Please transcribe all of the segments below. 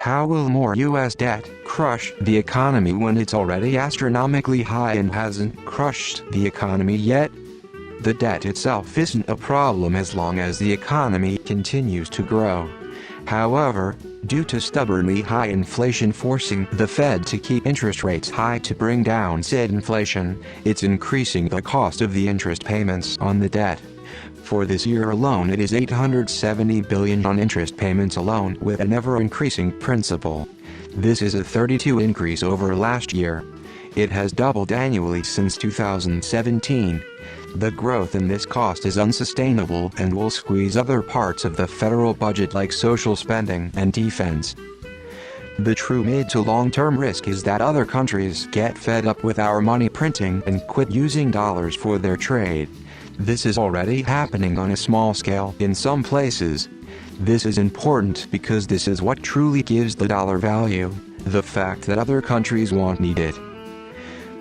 How will more U.S. debt crush the economy when it's already astronomically high and hasn't crushed the economy yet? The debt itself isn't a problem as long as the economy continues to grow. However, due to stubbornly high inflation forcing the Fed to keep interest rates high to bring down said inflation, it's increasing the cost of the interest payments on the debt. For this year alone it is $870 billion on interest payments alone, with an ever-increasing principal. This is a 32% increase over last year. It has doubled annually since 2017. The growth in this cost is unsustainable and will squeeze other parts of the federal budget like social spending and defense. The true mid to long-term risk is that other countries get fed up with our money printing and quit using dollars for their trade. This is already happening on a small scale in some places. This is important because this is what truly gives the dollar value, the fact that other countries won't need it.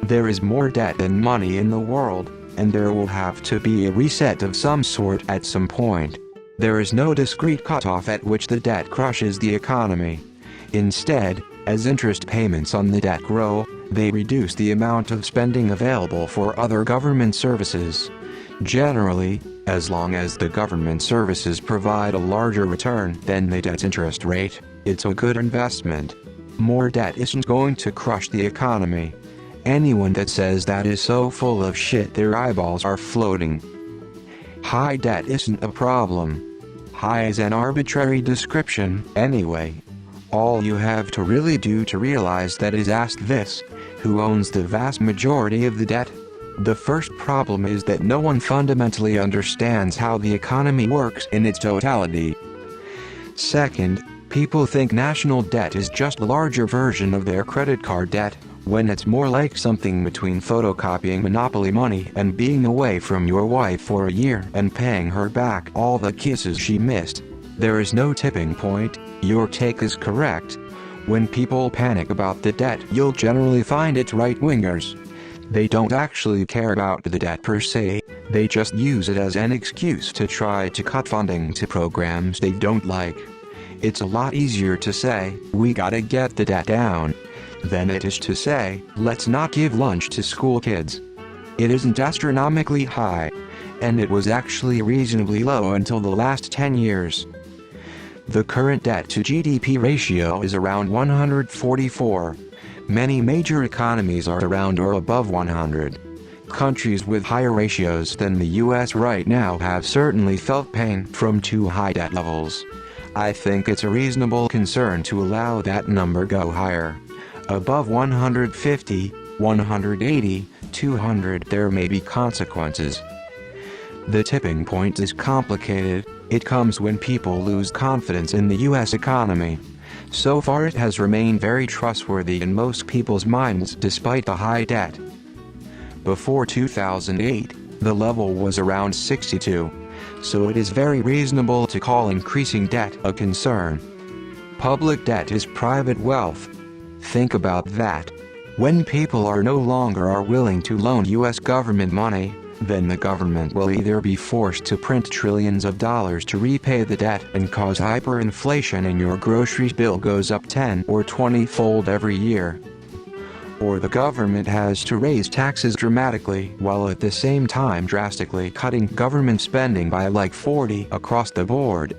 There is more debt than money in the world, and there will have to be a reset of some sort at some point. There is no discrete cutoff at which the debt crushes the economy. Instead, as interest payments on the debt grow, they reduce the amount of spending available for other government services. Generally, as long as the government services provide a larger return than the debt's interest rate, it's a good investment. More debt isn't going to crush the economy. Anyone that says that is so full of shit their eyeballs are floating. High debt isn't a problem. High is an arbitrary description, anyway. All you have to really do to realize that is ask this: who owns the vast majority of the debt? The first problem is that no one fundamentally understands how the economy works in its totality. Second, people think national debt is just a larger version of their credit card debt, when it's more like something between photocopying monopoly money and being away from your wife for a year and paying her back all the kisses she missed. There is no tipping point. Your take is correct. When people panic about the debt, you'll generally find it's right-wingers. They don't actually care about the debt per se, they just use it as an excuse to try to cut funding to programs they don't like. It's a lot easier to say, we gotta get the debt down, than it is to say, let's not give lunch to school kids. It isn't astronomically high, and it was actually reasonably low until the last 10 years. The current debt to GDP ratio is around 144. Many major economies are around or above 100. Countries with higher ratios than the US right now have certainly felt pain from too high debt levels. I think it's a reasonable concern to allow that number go higher. Above 150, 180, 200 there may be consequences. The tipping point is complicated. It comes when people lose confidence in the US economy. So far it has remained very trustworthy in most people's minds despite the high debt. Before 2008, the level was around 62, so it is very reasonable to call increasing debt a concern. Public debt is private wealth. Think about that. When people are no longer willing to loan US government money, then the government will either be forced to print trillions of dollars to repay the debt and cause hyperinflation and your groceries bill goes up 10 or 20-fold every year. Or the government has to raise taxes dramatically while at the same time drastically cutting government spending by like 40 across the board.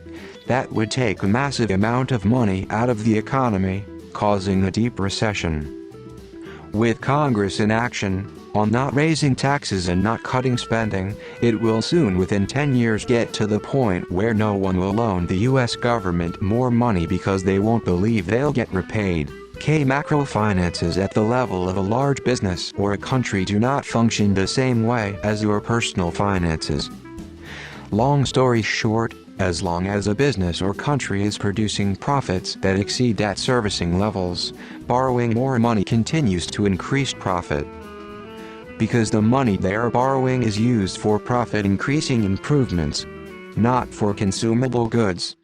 That would take a massive amount of money out of the economy, causing a deep recession. With Congress in action on not raising taxes and not cutting spending, it will soon within 10 years get to the point where no one will loan the US government more money because they won't believe they'll get repaid. Macro finances at the level of a large business or a country do not function the same way as your personal finances. Long story short, as long as a business or country is producing profits that exceed debt servicing levels, borrowing more money continues to increase profit. Because the money they are borrowing is used for profit-increasing improvements, not for consumable goods.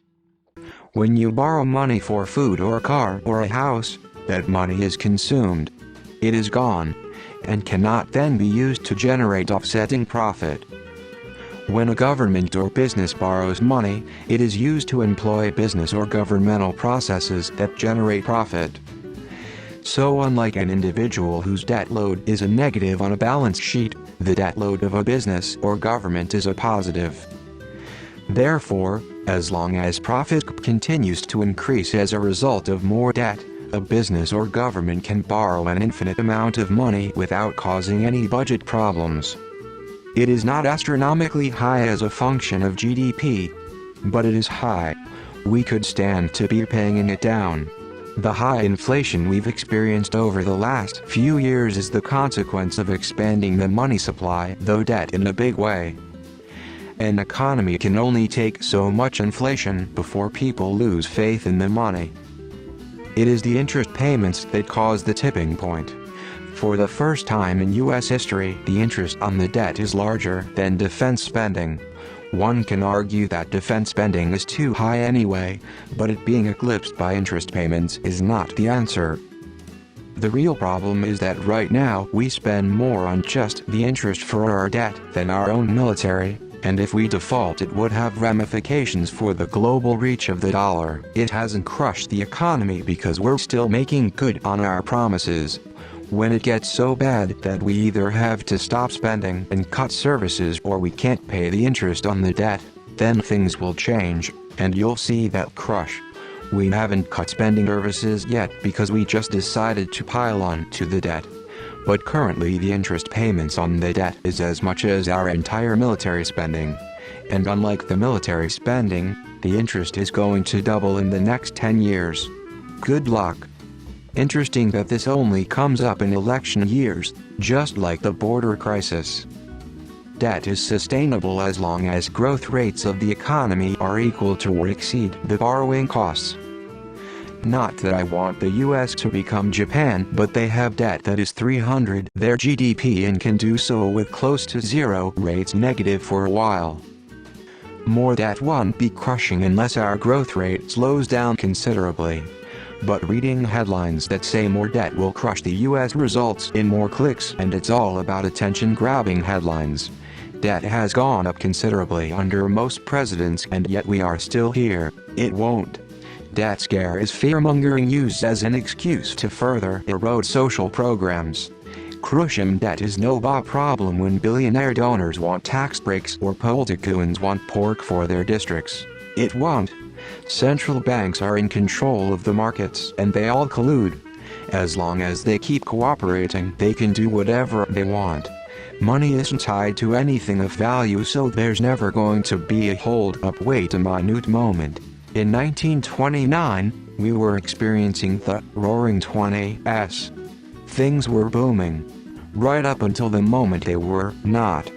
When you borrow money for food or a car or a house, that money is consumed. It is gone, and cannot then be used to generate offsetting profit. When a government or business borrows money, it is used to employ business or governmental processes that generate profit. So unlike an individual whose debt load is a negative on a balance sheet, the debt load of a business or government is a positive. Therefore, as long as profit continues to increase as a result of more debt, a business or government can borrow an infinite amount of money without causing any budget problems. It is not astronomically high as a function of GDP, but it is high. We could stand to be paying it down. The high inflation we've experienced over the last few years is the consequence of expanding the money supply, though debt in a big way. An economy can only take so much inflation before people lose faith in the money. It is the interest payments that cause the tipping point. For the first time in U.S. history, the interest on the debt is larger than defense spending. One can argue that defense spending is too high anyway, but it being eclipsed by interest payments is not the answer. The real problem is that right now we spend more on just the interest for our debt than our own military, and if we default it would have ramifications for the global reach of the dollar. It hasn't crushed the economy because we're still making good on our promises. When it gets so bad that we either have to stop spending and cut services or we can't pay the interest on the debt, then things will change, and you'll see that crush. We haven't cut spending services yet because we just decided to pile on to the debt. But currently the interest payments on the debt is as much as our entire military spending. And unlike the military spending, the interest is going to double in the next 10 years. Good luck. Interesting that this only comes up in election years, just like the border crisis. Debt is sustainable as long as growth rates of the economy are equal to or exceed the borrowing costs. Not that I want the US to become Japan, but they have debt that is 300 their GDP and can do so with close to zero rates negative for a while. More debt won't be crushing unless our growth rate slows down considerably. But reading headlines that say more debt will crush the US results in more clicks, and it's all about attention-grabbing headlines. Debt has gone up considerably under most presidents and yet we are still here. It won't. Debt scare is fear-mongering used as an excuse to further erode social programs. Crushing debt is no problem when billionaire donors want tax breaks or politicians want pork for their districts. It won't. Central banks are in control of the markets and they all collude. As long as they keep cooperating, they can do whatever they want. Money isn't tied to anything of value, so there's never going to be a hold-up wait a minute moment. In 1929, we were experiencing the Roaring '20s. Things were booming. Right up until the moment they were not.